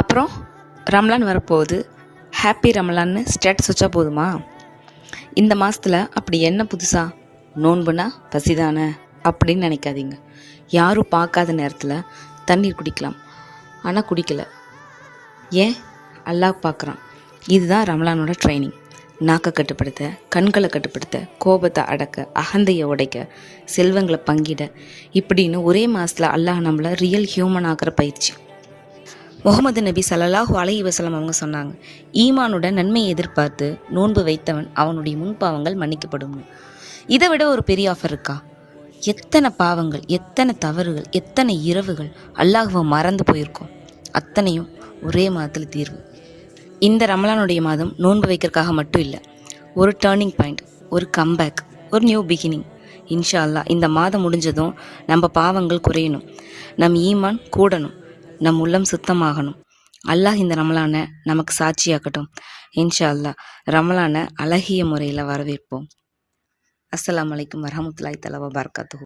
அப்புறம் ரம்லான் வரப்போகுது, happy ரம்லான்னு status வச்சா போதுமா? இந்த மாதத்தில் அப்படி என்ன புதுசா? நோன்புனா பசிதானே அப்படின்னு நினைக்காதீங்க. யாரும் பார்க்காத நேரத்தில் தண்ணீர் குடிக்கலாம், ஆனால் குடிக்கலை. ஏன்? அல்லாஹ் பார்க்குறான். இதுதான் ரம்லானோட ட்ரைனிங். நாக்கை கட்டுப்படுத்த, கண்களை கட்டுப்படுத்த, கோபத்தை அடக்க, அகந்தையை உடைக்க, செல்வங்களை பங்கிட, இப்படின்னு ஒரே மாதத்தில் அல்லாஹ் நம்மளை ரியல் ஹியூமன் ஆக்கிற பயிற்சி. முகமது நபி ஸல்லல்லாஹு அலைஹி வஸல்லம் அவங்க சொன்னாங்க, ஈமானோட நன்மையை எதிர்பார்த்து நோன்பு வைத்தவன் அவனுடைய முன்பாவங்கள் மன்னிக்கப்படும். இதை விட ஒரு பெரிய ஆஃபர் இருக்கா? எத்தனை பாவங்கள், எத்தனை தவறுகள், எத்தனை இரவுகள் அல்லாஹ்வை மறந்து போயிருக்கோம், அத்தனையும் ஒரே மாதத்தில் தீர்வு. இந்த ரமலானுடைய மாதம் நோன்பு வைக்கிறதுக்காக மட்டும் இல்லை, ஒரு டேர்னிங் பாயிண்ட், ஒரு கம்பேக், ஒரு நியூ பிகினிங். இன்ஷா அல்லாஹ் இந்த மாதம் முடிஞ்சதும் நம்ம பாவங்கள் குறையணும், நம் ஈமான் கூடணும், நம் உள்ளம் சுத்தமாகணும். அல்லாஹ் இந்த ரமலானை நமக்கு சாட்சியாக்கட்டும். இன்ஷா அல்லாஹ் ரமலானை அழகிய முறையில் வரவேற்போம். அஸ்ஸலாமு அலைக்கும் வரஹ்மத்துல்லாஹி தஆலா வபரகாத்துஹு.